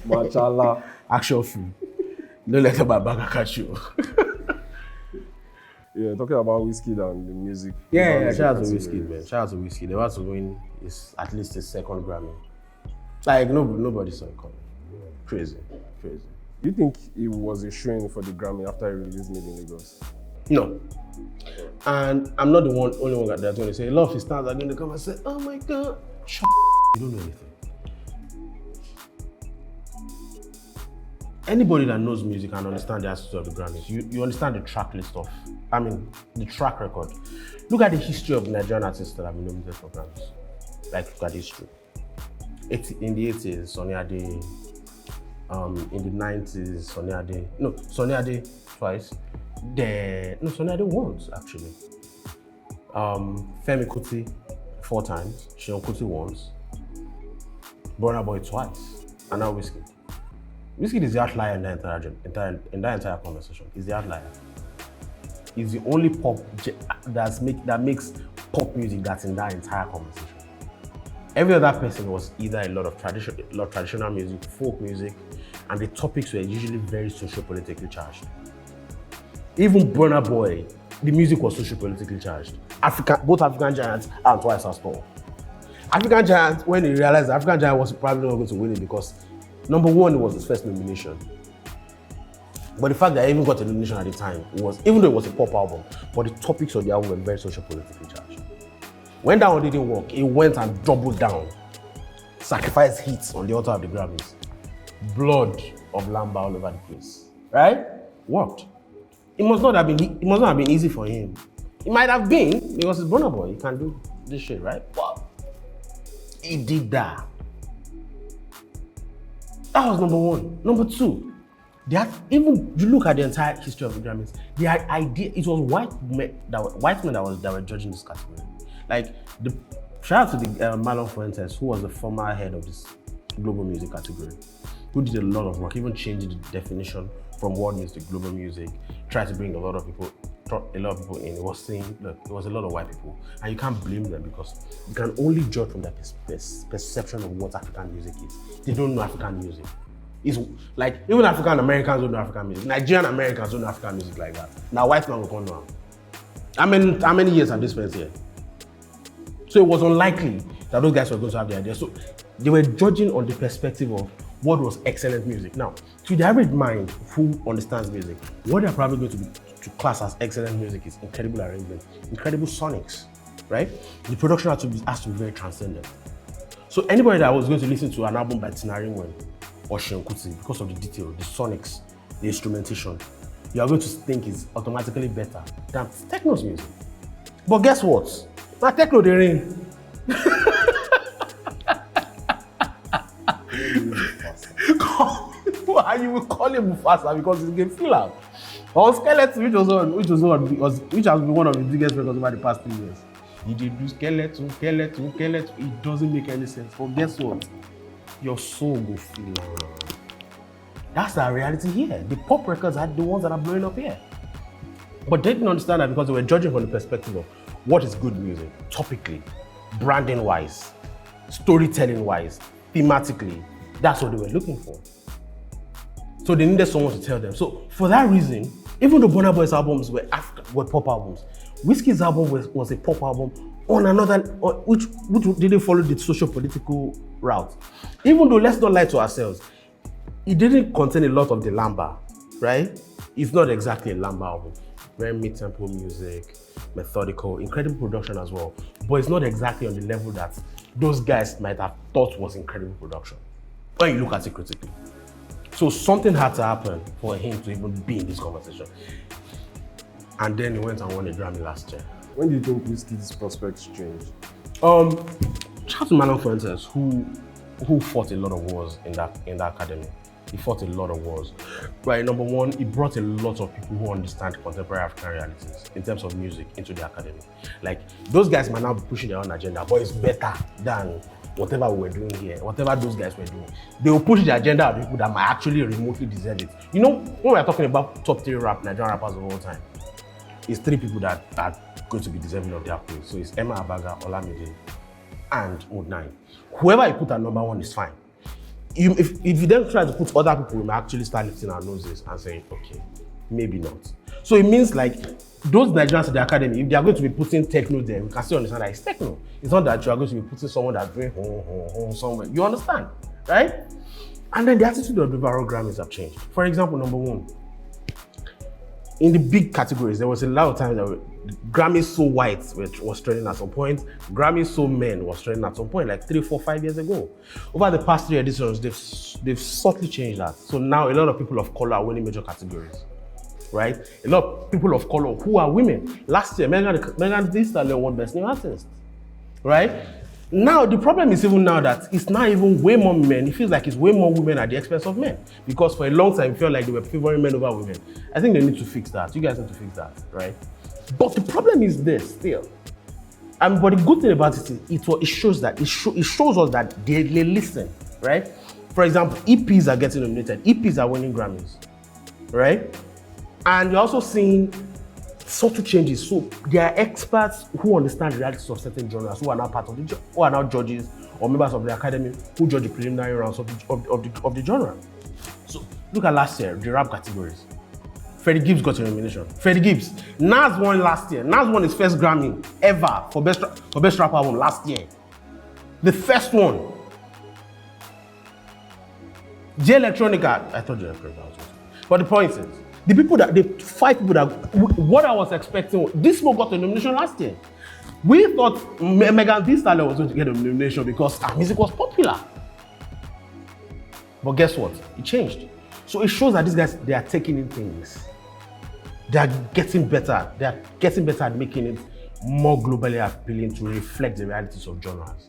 Machala. Action film. Don't let my bag catch you. Yeah, talking about Wizkid and the music. Yeah, shout out to Wizkid, man. Shout out to Wizkid. They want to win at least his second Grammy. Like, nobody saw it coming. Crazy. Do you think it was a showing for the Grammy after he released Made in Lagos? No. And I'm not the only one that's going to say, a lot of his stars are going to come and say, oh my God, shut you don't know anything. Anybody that knows music and understands the aspects of the Grammys, you understand the track list the track record. Look at the history of Nigerian artists that have been nominated for Grammys. Like, look at history. In the 80s, Sonny Ade. In the 90s, Sonny Ade twice. Sonny Ade once, actually. Femi Kuti 4 times. Seun Kuti once. Burna Boy twice. And now Wizkid. Wizkid is the outlier in that entire conversation. He's the outlier. He's the only pop that makes pop music that's in that entire conversation. Every other person was either a lot of traditional music, folk music, and the topics were usually very socio-politically charged. Even Burna Boy, the music was socio-politically charged. Both African Giants and Twice as tall. African Giant, when he realized African Giant was probably not going to win it because number one, it was his first nomination. But the fact that I even got a nomination at the time even though it was a pop album, but the topics of the album were very socio-politically charged. When that one didn't work, he went and doubled down, sacrificed hits on the altar of the Grammys. Blood of Lamba all over the place, right? Worked. It must not have been easy for him. It might have been because it's Burna Boy. He can do this shit, right? But he did that. That was number one. Number two, even you look at the entire history of the Grammys, the idea it was white men that were judging this category. Like shout out to the Marlon Fuentes, who was the former head of this global music category, who did a lot of work, even changing the definition from world music to global music, tried to bring a lot of people in. It was saying, look, it was a lot of white people, and you can't blame them because you can only judge from their perception of what African music is. They don't know African music. It's like even African Americans don't know African music. Nigerian Americans don't know African music like that. Now white man will come down. How many years have they spent here? So it was unlikely that those guys were going to have the idea. So they were judging on the perspective of what was excellent music. Now, to the average mind who understands music, what they're probably going to class as excellent music is incredible arrangement, incredible sonics, right? The production has to be very transcendent. So anybody that was going to listen to an album by Tinarinwen or Seun Kuti, because of the detail, the sonics, the instrumentation, you are going to think is automatically better than techno's music. But guess what? Now techno they ring. And you will call him Mufasa because he's a game filler. Or Skeleton, which has been one of the biggest records over the past 3 years. He did do skeleton. It doesn't make any sense. But guess what? Your soul will feel. That's the reality here. The pop records are the ones that are blowing up here. But they didn't understand that because they were judging from the perspective of what is good music, topically, branding-wise, storytelling-wise, thematically. That's what they were looking for. So they needed someone to tell them. So for that reason, even though Burna Boy's albums were pop albums, Wizkid's album was a pop album on another, which didn't follow the socio-political route. Even though, let's not lie to ourselves, it didn't contain a lot of the Lamba, right? It's not exactly a Lamba album. Very mid-tempo music, methodical, incredible production as well. But it's not exactly on the level that those guys might have thought was incredible production, when you look at it critically. So something had to happen for him to even be in this conversation. And then he went and won a Grammy last year. When do you think Wizkid's prospects changed? Shout out to Marlon Fuentes, who fought a lot of wars in that academy. He fought a lot of wars. Right, number one, he brought a lot of people who understand contemporary African realities in terms of music into the academy. Like, those guys might now be pushing their own agenda, but it's better than whatever we were doing here, whatever those guys were doing. They will push the agenda of people that might actually remotely deserve it. You know, when we're talking about top 3 Nigerian rappers of all time, it's 3 people that are going to be deserving of their praise. So it's Emma Abaga, Olamide, and Mode 9. Whoever you put at number 1 is fine. if you then try to put other people, we might actually start lifting our noses and saying, okay, maybe not. So it means like those Nigerians at the academy, if they are going to be putting techno there, we can still understand that it's techno. It's not that you are going to be putting someone that's doing somewhere. You understand, right? And then the attitude of the overall Grammys have changed. For example, number one, in the big categories, there was a lot of times that Grammys So White was trending at some point. Grammys So Men was trending at some point, like 3, 4, 5 years ago. Over the past 3 editions, they've subtly changed that. So now a lot of people of color are winning major categories, right? A lot of people of color who are women. Last year, Megan Thee Stallion won Best New Artist, right? Now, the problem is even now that it's not even way more men. It feels like it's way more women at the expense of men. Because for a long time, it felt like they were favoring men over women. I think they need to fix that. You guys need to fix that, right? But the problem is this still. But the good thing about it is it shows us that they listen, right? For example, EPs are getting nominated. EPs are winning Grammys, right? And you're also seeing subtle changes. So there are experts who understand the realities of certain genres, who are now who are now judges or members of the academy who judge the preliminary rounds of the genre. So look at last year, the rap categories. Freddie Gibbs got a nomination. Freddie Gibbs. Nas won last year. Nas won his first Grammy ever for best rap album last year. The first one. J Electronica. I thought J Electronica was. But the point is, the 5 people that, what I was expecting, this smoke got a nomination last year. We thought Megan Thee Stallion was going to get a nomination because her music was popular. But guess what? It changed. So it shows that these guys, they are taking in things. They are getting better. They are getting better at making it more globally appealing to reflect the realities of genres.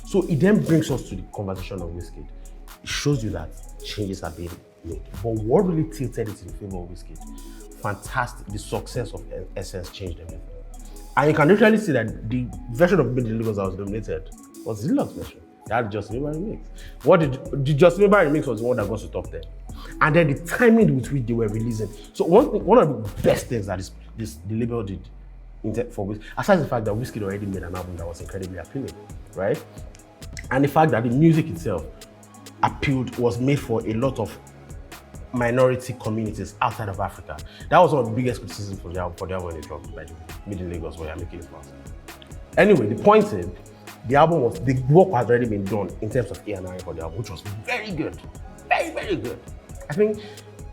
So it then brings us to the conversation of Wizkid. It shows you that changes are being made. But what really tilted it in favor of Wizkid? Fantastic. The success of Essence changed everything. And you can literally see that the version of Made in Lagos that was nominated was the deluxe version. They had the Justin Bieber remix. The Justin Bieber remix was the one that got to top 10. And then the timing with which they were releasing. So one of the best things that the label did for Wizkid, aside the fact that Wizkid already made an album that was incredibly appealing, right? And the fact that the music itself was made for a lot of minority communities outside of Africa. That was one of the biggest criticisms for the album when it dropped, like Made in Lagos, where you're making it fast. Anyway, the point is, the work has already been done in terms of A&R for the album, which was very good. Very, very good. I think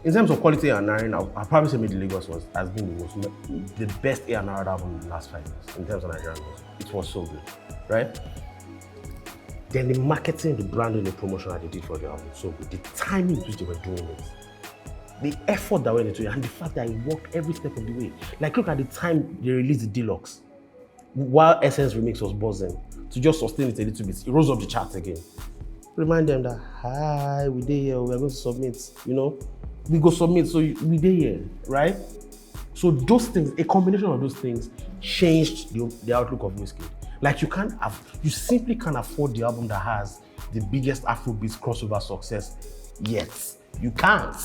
in terms of quality A&R, I'll probably say Made in Lagos has been the best A&R album in the last 5 years in terms of Nigerian music. It was so good, right? Then the marketing, the branding, the promotion that they did for the album was so good. The timing in which they were doing it, the effort that went into it, and the fact that it worked every step of the way. Like, look at the time they released the Deluxe. While Essence Remix was buzzing, to just sustain it a little bit, it rose up the charts again. Remind them that, hi, we there here, we are going to submit, we go submit, so we there here, right? So those things, a combination of those things changed the outlook of Wizkid. Like, you simply can't afford the album that has the biggest Afrobeats crossover success yet. You can't.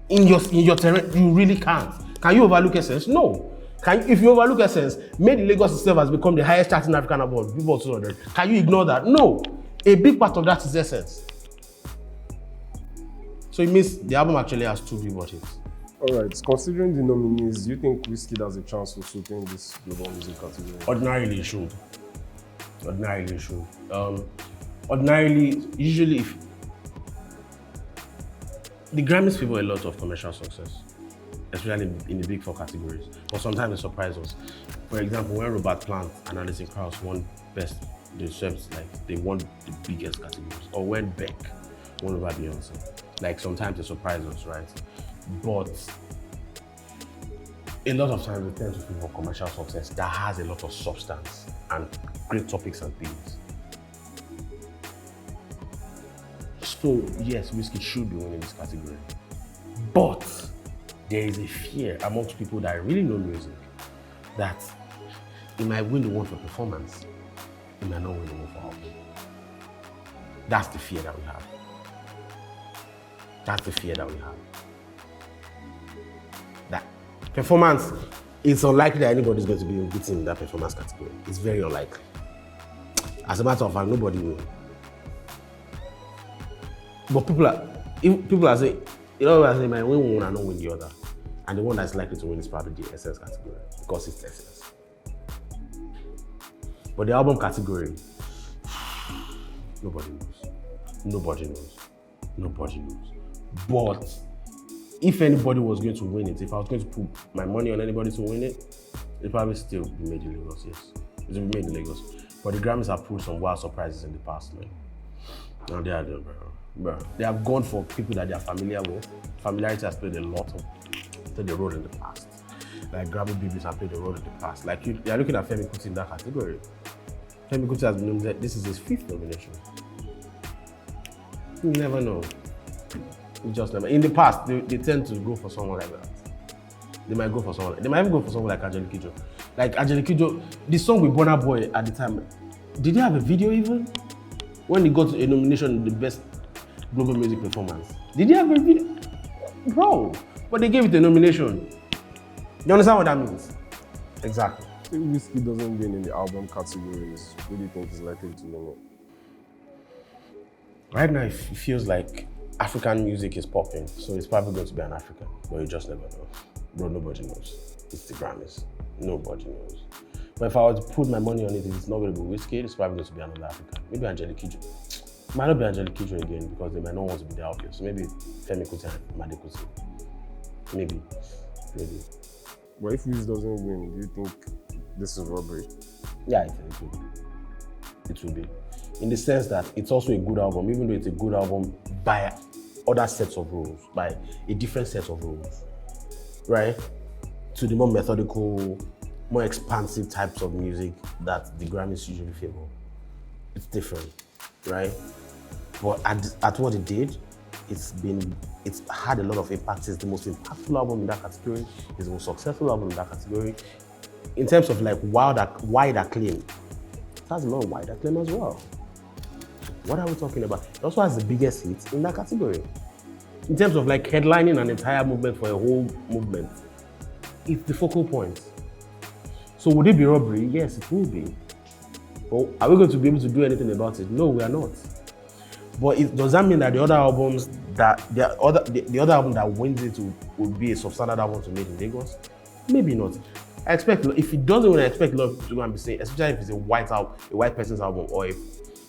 In your terrain, you really can't. Can you overlook Essence? No. If you overlook Essence, Made in Lagos itself has become the highest charting African album, Billboard 200. Can you ignore that? No. A big part of that is Essence. So it means the album actually has 2 Billboard hits. Alright, considering the nominees, do you think Wizkid has a chance to sweep this global music category? Ordinarily, it should. Ordinarily, usually, if the Grammys favor a lot of commercial success, especially in the big 4 categories, but sometimes they surprise us. For example, when Robert Plant and Alison Krauss won Best, they won the biggest categories, or when Beck won over Beyonce. Like, sometimes they surprise us, right? But a lot of times we tend to favor commercial success that has a lot of substance and great topics and themes. So yes, Wizkid should be winning this category. But there is a fear amongst people that really know music that he might win the one for performance, he might not win the one for album. That's the fear that we have. That performance, it's unlikely that anybody's going to be beaten in that performance category. It's very unlikely. As a matter of fact, nobody will. But people are saying, my win one and not win the other. And the one that's likely to win is probably the essence category because it's essence. But the album category, nobody knows. But if anybody was going to win it, if I was going to put my money on anybody to win it, it'd probably still be made in Lagos, yes. It would be made in Lagos. But the Grammys have pulled some wild surprises in the past, man. Now they are doing, bro. They have gone for people that they are familiar with. Familiarity has played a role in the past. Like Grammy BBs have played a role in the past. Like you are looking at Femi Kuti in that category. Femi Kuti has been nominated. This is his 5th nomination. You never know. You just never. In the past, they tend to go for someone like that. They might even go for someone like Angelique Kidjo. Like Angelique Kidjo, the song with Burna Boy at the time, did they have a video even? When he got a nomination, the best global music performance. Did they have a video? Bro, but they gave it a nomination. You understand what that means? Exactly. If Wizkid doesn't win in the album categories, who do you think is likely to win it? Right now, it feels like African music is popping, so it's probably going to be an African, but you just never know. Bro, nobody knows. It's the Grammys. Nobody knows. But if I were to put my money on it, it's not going to be Wizkid, it's probably going to be another African. Maybe Angelique Kidjo. It might not be Angelique Kidjo again because they might not want to be there out there. So maybe Femi Kuti and Made Kuti. Maybe. But if Wiz doesn't win, do you think this is robbery? Yeah, I think it will be. It will be. In the sense that it's also a good album, even though it's a good album by other sets of rules, by a different set of rules, right? To the more methodical, more expansive types of music that the Grammys usually favor. It's different, right? But at what it did, it's had a lot of impact. It's the most impactful album in that category. It's the most successful album in that category. In terms of like wide acclaim, it has a lot of wide acclaim as well. What are we talking about? It also has the biggest hits in that category. In terms of like headlining an entire movement for a whole movement, it's the focal point. So would it be robbery? Yes, it will be. But are we going to be able to do anything about it? No, we are not. But does that mean that the other album that wins it would be a substandard album to make in Lagos? Maybe not. I expect, if it doesn't win, I expect a lot of people to go and be saying, especially if it's a white person's album, or if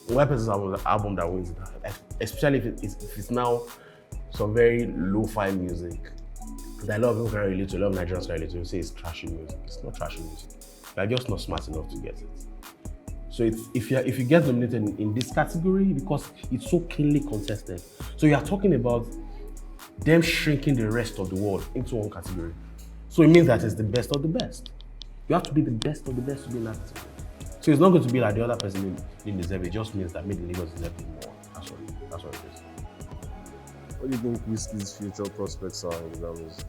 a white person's album that wins it, especially if it's now some very lo-fi music that a lot of people can relate to, a lot of Nigerians can relate to, say it's trashy music. It's not trashy music. They're just not smart enough to get it. So if you get nominated in this category, because it's so keenly contested, so you are talking about them shrinking the rest of the world into one category. So it means that it's the best of the best. You have to be the best of the best to be in that category. So it's not going to be like the other person didn't deserve it. It just means that maybe Lagos deserve it more. That's what it is. What do you think Wizkid's future prospects are in the Grammys?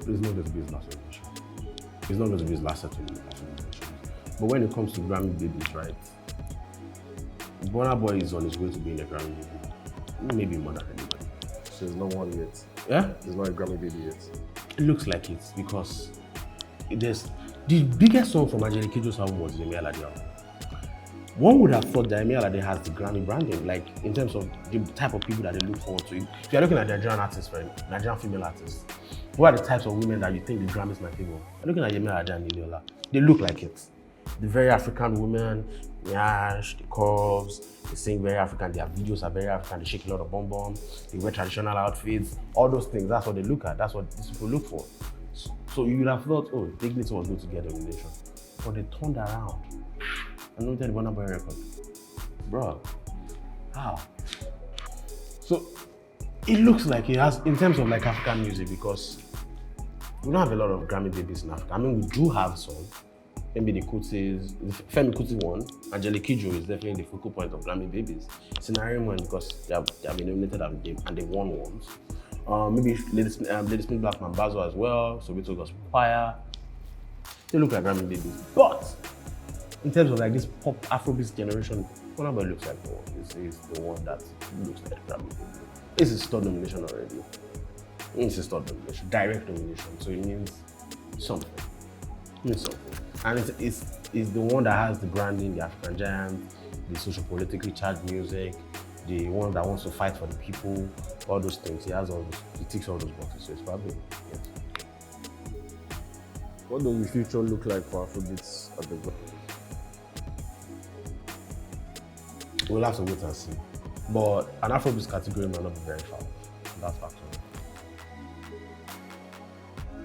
It's not going to be his last nomination. It's not going to be his last set of nominations. But when it comes to Grammy babies, right? Burna Boy is on his way to being a Grammy baby. Maybe more than anybody. So there's not one yet? Yeah? There's not a Grammy baby yet? It looks like it because the biggest song from Angelique Kidjo's album was the Yemi Alade album. One would have thought that Yemi Alade has the Grammy branding, like in terms of the type of people that they look forward to. If you're looking at Nigerian artists, right? Nigerian female artists, what are the types of women that you think the Grammys might favor? You're looking at Yemi Alade and Nidiola. They look like it. The very African women, Nyash, the curves, they sing very African, their videos are very African, they shake a lot of bum, they wear traditional outfits, all those things, that's what they look at, that's what these people look for. So you would have thought, oh, Dignity was going to get a nomination. But they turned around and nominated the Burna Boy record. Bro, how? So it looks like it has, in terms of like African music, because we don't have a lot of Grammy babies in Africa. I mean, we do have some. Maybe the Kutis, Femi Kuti won. Angelique Kidjo is definitely the focal point of Grammy babies. Scenario one because they have been nominated and they won ones. Maybe Lady Smith Black Mambazo as well. Soweto Gospel Choir. They look like Grammy babies. But in terms of like this pop Afrobeats generation, Burna Boy looks like the one. It's the one that looks like Grammy baby. It's his third nomination already. It's his third nomination, direct nomination. So it means something. And it's the one that has the branding, the African giant, the socio-politically charged music, the one that wants to fight for the people, all those things. He has all those, he ticks all those boxes. So it's probably, yes. What does the future look like for Afrobeats at the Grammys? We'll have to wait and see. But an Afrobeats category might not be very far. That's factual.